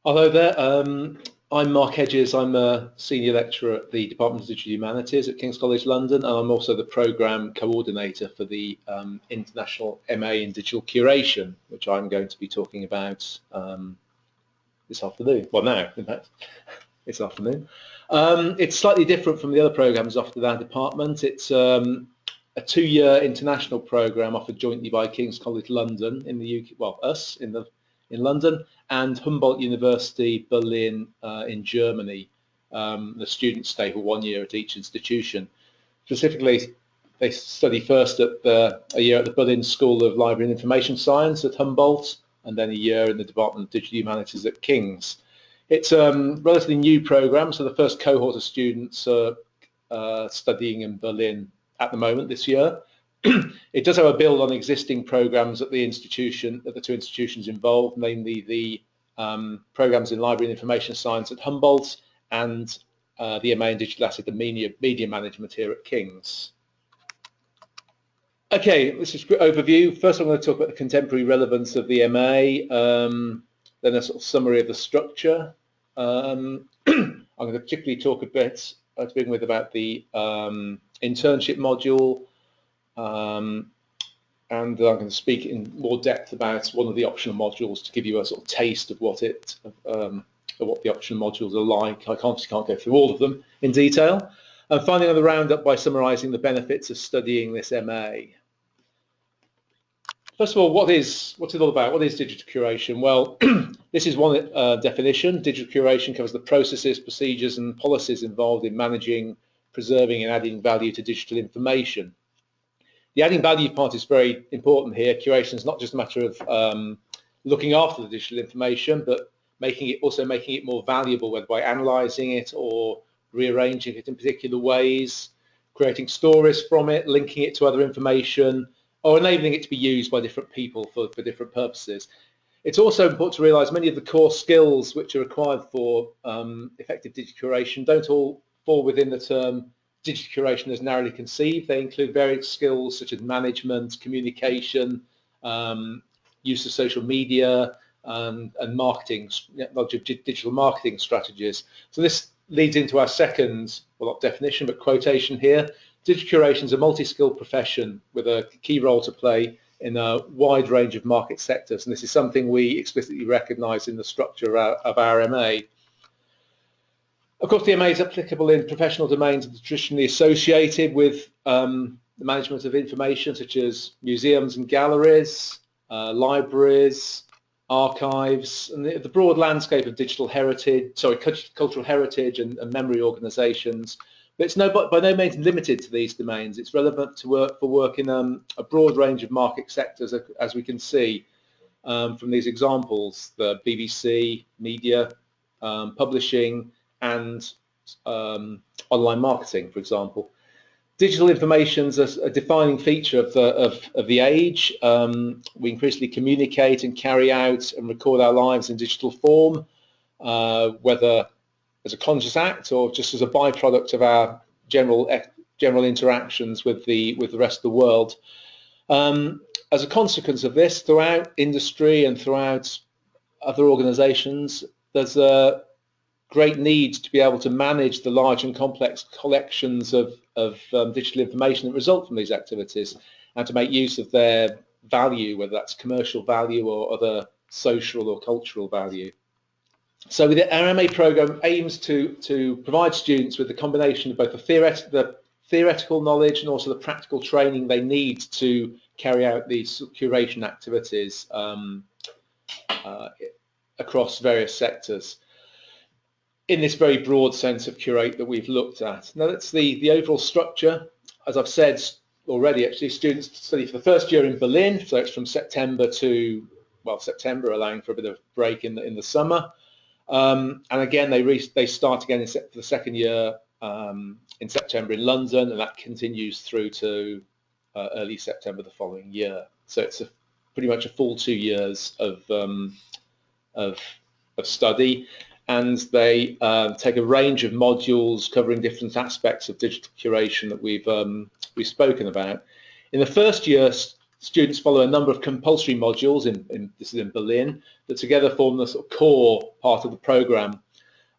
Hello there. I'm Mark Hedges. I'm a senior lecturer at the Department of Digital Humanities at King's College London, and I'm also the programme coordinator for the International MA in Digital Curation, which I'm going to be talking about this afternoon. Well, now, in fact, this afternoon. It's slightly different from the other programmes offered at our department. It's a two-year international programme offered jointly by King's College London in the UK, well, us in London, and Humboldt University Berlin in Germany. The students stay for 1 year at each institution. Specifically, they study first at a year at the Berlin School of Library and Information Science at Humboldt, and then a year in the Department of Digital Humanities at King's. It's a relatively new program, so the first cohort of students are studying in Berlin at the moment this year. It does have a build on existing programs at the two institutions involved, namely the programs in Library and Information Science at Humboldt and the MA in Digital Asset and Media Management here at King's. Okay, this is a quick overview. First, I'm going to talk about the contemporary relevance of the MA, then a sort of summary of the structure. I'm going to particularly talk a bit to begin with about the internship module, and I'm going to speak in more depth about one of the optional modules to give you a sort of taste of what the optional modules are like. I can't go through all of them in detail. And finally, I'm going to round up by summarising the benefits of studying this MA. First of all, what's it all about? What is digital curation? Well, this is one definition. Digital curation covers the processes, procedures, and policies involved in managing, preserving, and adding value to digital information. The adding value part is very important here. Curation is not just a matter of looking after the digital information, but making it more valuable, whether by analysing it or rearranging it in particular ways, creating stories from it, linking it to other information, or enabling it to be used by different people for different purposes. It's also important to realise many of the core skills which are required for effective digital curation don't all fall within the term digital curation as narrowly conceived. They include various skills such as management, communication, use of social media, and marketing, digital marketing strategies. So this leads into our second, well, not definition, but quotation here. Digital curation is a multi-skilled profession with a key role to play in a wide range of market sectors, and this is something we explicitly recognise in the structure of our MA. Of course, the MA is applicable in professional domains that are traditionally associated with the management of information, such as museums and galleries, libraries, archives, and the broad landscape of digital heritage, cultural heritage and memory organisations. But it's by no means limited to these domains. It's relevant for work in a broad range of market sectors, as we can see from these examples: the BBC, media, publishing, and online marketing, for example. Digital information is a defining feature of the age. We increasingly communicate and carry out and record our lives in digital form, whether as a conscious act or just as a byproduct of our general interactions with the rest of the world. As a consequence of this, throughout industry and throughout other organisations, there's a great need to be able to manage the large and complex collections of digital information that result from these activities, and to make use of their value, whether that's commercial value or other social or cultural value. So our MA programme aims to provide students with the combination of both the theoretical knowledge and also the practical training they need to carry out these curation activities across various sectors, in this very broad sense of curate that we've looked at. Now, that's the overall structure. As I've said already, actually, students study for the first year in Berlin, so it's from September to, well, September, allowing for a bit of break in the summer. And again, they start again for the second year in September in London, and that continues through to early September the following year. So it's pretty much a full 2 years of study. And they take a range of modules covering different aspects of digital curation that we've spoken about. In the first year, students follow a number of compulsory modules, this is in Berlin, that together form the sort of core part of the programme.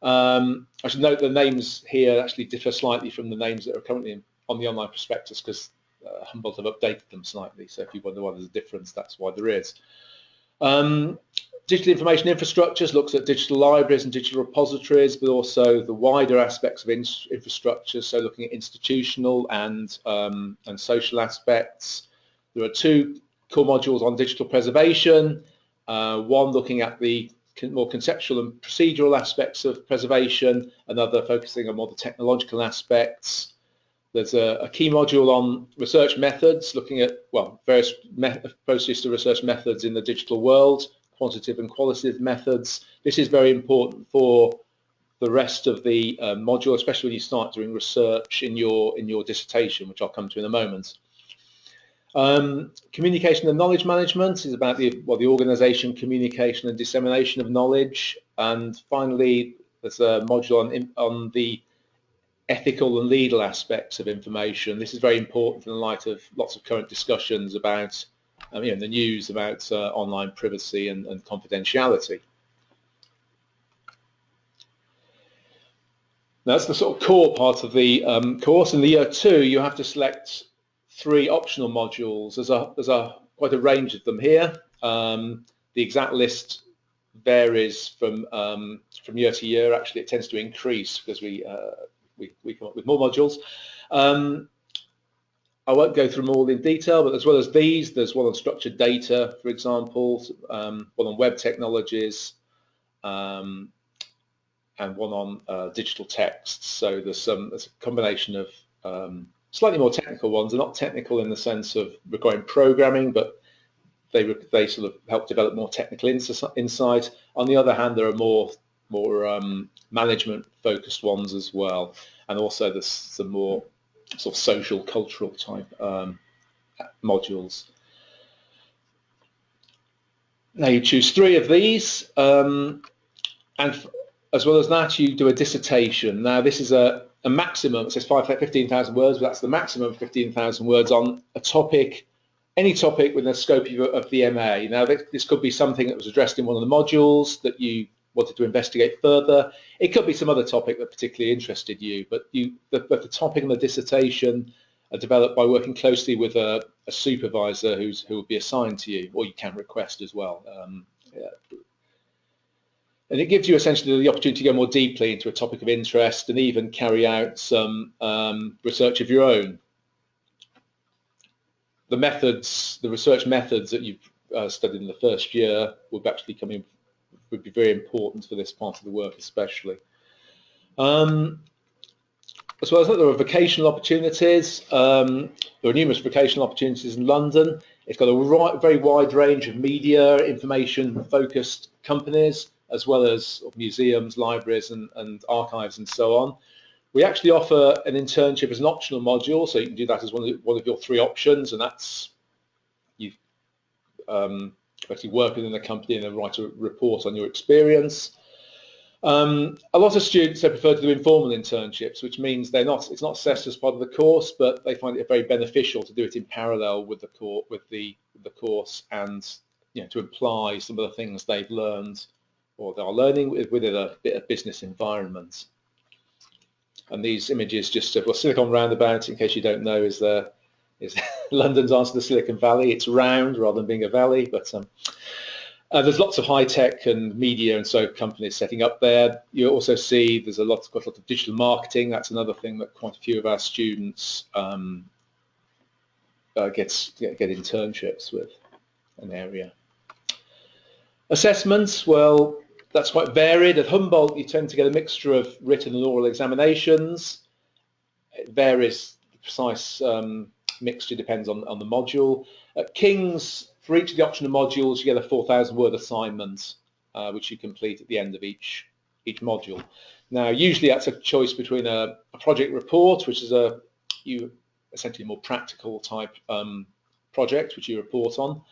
I should note the names here actually differ slightly from the names that are currently on the online prospectus, because Humboldt have updated them slightly, so if you wonder why there's a difference, that's why there is. Digital information infrastructures looks at digital libraries and digital repositories, but also the wider aspects of infrastructure, so looking at institutional and social aspects. There are 2 core modules on digital preservation, one looking at the more conceptual and procedural aspects of preservation, another focusing on more the technological aspects. There's a key module on research methods, looking at, well, various approaches to research methods in the digital world, quantitative and qualitative methods. This is very important for the rest of the module, especially when you start doing research in your dissertation, which I'll come to in a moment. Communication and knowledge management is about the organisation, communication and dissemination of knowledge. And finally, there's a module on the ethical and legal aspects of information. This is very important in the light of lots of current discussions about the news about online privacy and confidentiality. Now, that's the sort of core part of the course. In the year 2, you have to select 3 optional modules. There's quite a range of them here. The exact list varies from year to year. Actually, it tends to increase because we come up with more modules. I won't go through them all in detail, but as well as these, there's one on structured data, for example, one on web technologies, and one on digital texts. So there's a combination of slightly more technical ones. They're not technical in the sense of requiring programming, but they sort of help develop more technical insight. On the other hand, there are more management-focused ones as well, and also there's some more sort of social, cultural type modules. Now you choose 3 of these, and as well as that, you do a dissertation. Now this is a maximum, it says 15,000 words, but that's the maximum of 15,000 words on a topic, any topic within the scope of the MA. Now this could be something that was addressed in one of the modules that you wanted to investigate further. It could be some other topic that particularly interested you, but the topic and the dissertation are developed by working closely with a supervisor who will be assigned to you, or you can request as well. And it gives you essentially the opportunity to go more deeply into a topic of interest and even carry out some research of your own. The research methods that you've studied in the first year would be very important for this part of the work especially. As well as that, there are vocational opportunities. There are numerous vocational opportunities in London. It's got a very wide range of media, information-focused companies, as well as museums, libraries, and archives, and so on. We actually offer an internship as an optional module, so you can do that as one of your 3 options, and that's you actually work within the company and then write a report on your experience. A lot of students prefer to do informal internships, which means it's not assessed as part of the course, but they find it very beneficial to do it in parallel with the course, and to apply some of the things they've learned or they are learning within a bit of business environment. And these images just Silicon Roundabout, in case you don't know, is London's answer to the Silicon Valley. It's round rather than being a valley, but there's lots of high tech and media and so companies setting up there. You also see there's quite a lot of digital marketing. That's another thing that quite a few of our students get internships with, an area. Assessments, well, that's quite varied. At Humboldt, you tend to get a mixture of written and oral examinations. It varies, the precise mixture depends on the module. At King's, for each of the optional modules, you get a 4,000-word assignment, which you complete at the end of each module. Now, usually that's a choice between a project report, which is essentially more practical type project, which you report on,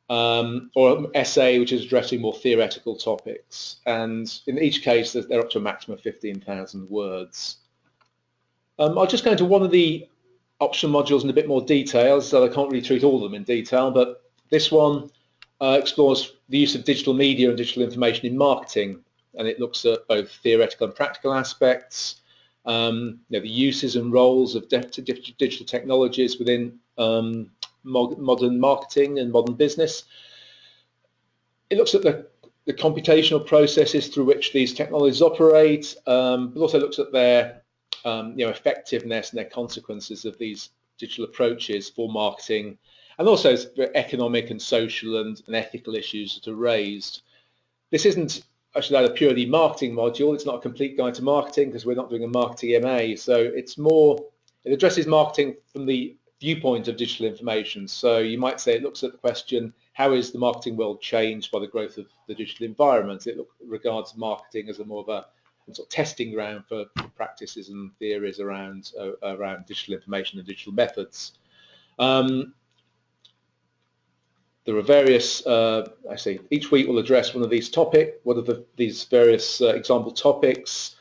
or an essay, which is addressing more theoretical topics. And in each case, they're up to a maximum of 15,000 words. I'll just go into one of the optional modules in a bit more detail, so I can't really treat all of them in detail, but this one explores the use of digital media and digital information in marketing, and it looks at both theoretical and practical aspects, the uses and roles of digital technologies within modern marketing and modern business. It looks at the computational processes through which these technologies operate, but also looks at their effectiveness and their consequences of these digital approaches for marketing, and also economic and social and ethical issues that are raised. This isn't actually a purely marketing module. It's not a complete guide to marketing because we're not doing a marketing MA. So it's more, it addresses marketing from the viewpoint of digital information. So you might say it looks at the question, how is the marketing world changed by the growth of the digital environment? It regards marketing as a more of a sort of testing ground for practices and theories around digital information and digital methods. There are various, each week we'll address one of these these various example topics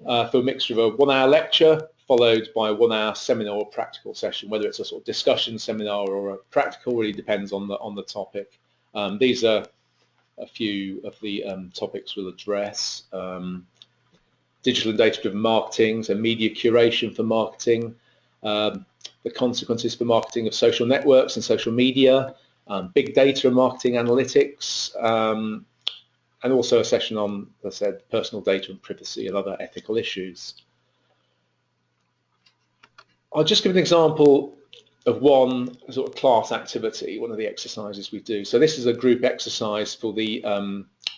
for a mixture of a 1 hour lecture followed by a 1 hour seminar or practical session. Whether it's a sort of discussion seminar or a practical really depends on the topic. These are a few of the topics we'll address. Digital and data-driven marketing, so media curation for marketing, the consequences for marketing of social networks and social media, big data and marketing analytics, and also a session on, as I said, personal data and privacy and other ethical issues. I'll just give an example of one sort of class activity, one of the exercises we do. So this is a group exercise for the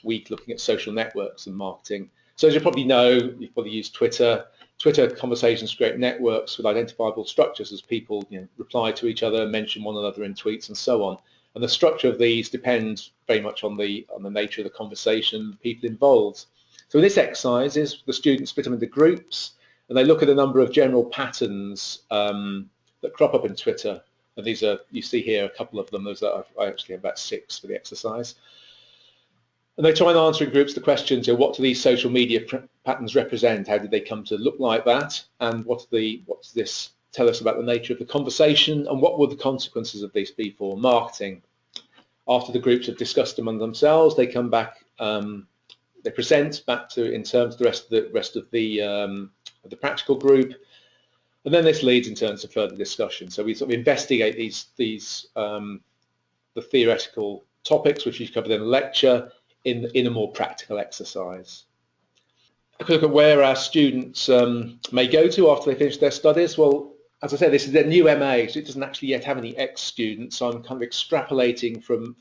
week looking at social networks and marketing. So as you probably know, you've probably used Twitter. Twitter conversations create networks with identifiable structures as people reply to each other, mention one another in tweets and so on. And the structure of these depends very much on the nature of the conversation, the people involved. So in this exercise, the students split them into groups, and they look at a number of general patterns that crop up in Twitter. And these are, you see here, a couple of them. I actually have about 6 for the exercise. And they try and answer in groups the questions, what do these social media patterns represent? How did they come to look like that? And what does this tell us about the nature of the conversation? And what would the consequences of this be for marketing? After the groups have discussed among themselves, they come back, they present back to in terms of the rest of the practical group. And then this leads in terms of further discussion. So we sort of investigate the theoretical topics which we've covered in a lecture in a more practical exercise. A quick look at where our students may go to after they finish their studies. Well, as I said, this is a new MA, so it doesn't actually yet have any ex-students. So I'm kind of extrapolating from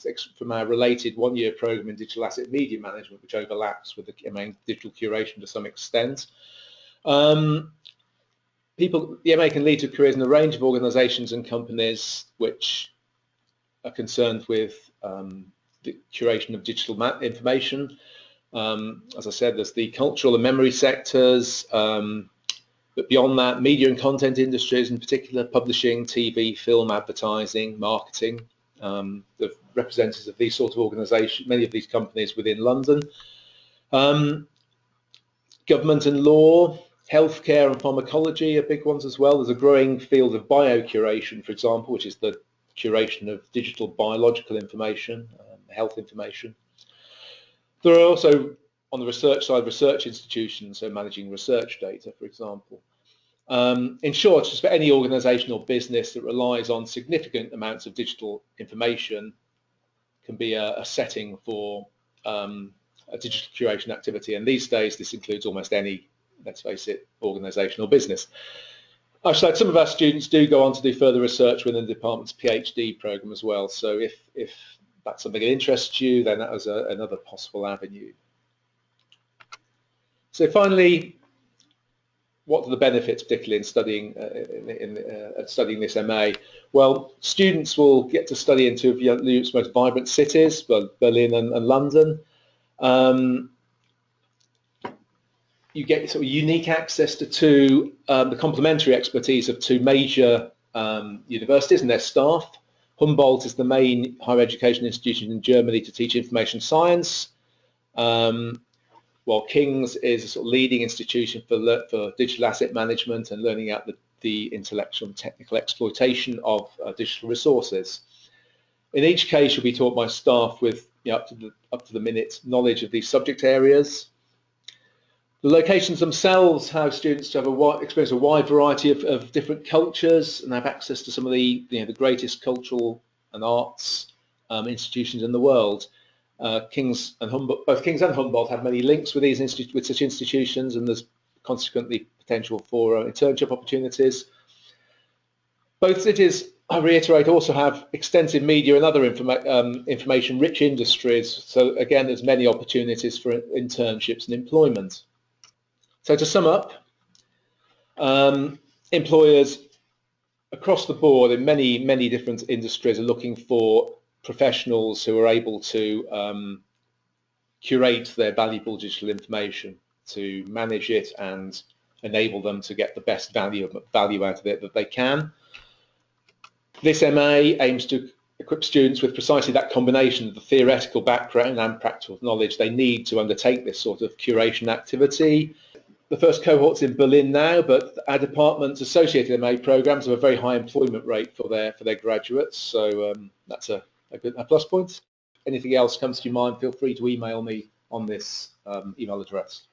our related one-year program in digital asset media management, which overlaps with the MA in digital curation to some extent. The MA can lead to careers in a range of organisations and companies which are concerned with the curation of digital information. As I said, there's the cultural and memory sectors, but beyond that, media and content industries, in particular publishing, TV, film, advertising, marketing, the representatives of these sort of organisations, many of these companies within London. Government and law, healthcare and pharmacology are big ones as well. There's a growing field of biocuration, for example, which is the curation of digital biological information, health information. There are also, on the research side, research institutions, so managing research data, for example. In short, just for any organisation or business that relies on significant amounts of digital information can be a setting for a digital curation activity. And these days, this includes almost any, let's face it, organisation or business. Actually, some of our students do go on to do further research within the department's PhD program as well. So if that's something that interests you, then that was another possible avenue. So finally, what are the benefits, particularly in studying studying this MA? Well, students will get to study in two of Europe's most vibrant cities, Berlin and London. You get sort of unique access to the complementary expertise of 2 major universities and their staff. Humboldt is the main higher education institution in Germany to teach information science, while King's is a sort of leading institution for digital asset management and learning out the the intellectual and technical exploitation of digital resources. In each case, you'll be taught by staff with up to the minute knowledge of these subject areas. The locations themselves have students to have experience a wide variety of different cultures and have access to some of the greatest cultural and arts institutions in the world. Both King's and Humboldt have many links with such institutions, and there's consequently potential for internship opportunities. Both cities, I reiterate, also have extensive media and other information-rich industries. So again, there's many opportunities for internships and employment. So to sum up, employers across the board in many different industries are looking for professionals who are able to curate their valuable digital information, to manage it and enable them to get the best value out of it that they can. This MA aims to equip students with precisely that combination of the theoretical background and practical knowledge they need to undertake this sort of curation activity. The first cohort's in Berlin now, but our department's associated MA programs have a very high employment rate for their graduates, so that's a plus point. Anything else comes to your mind, feel free to email me on this email address.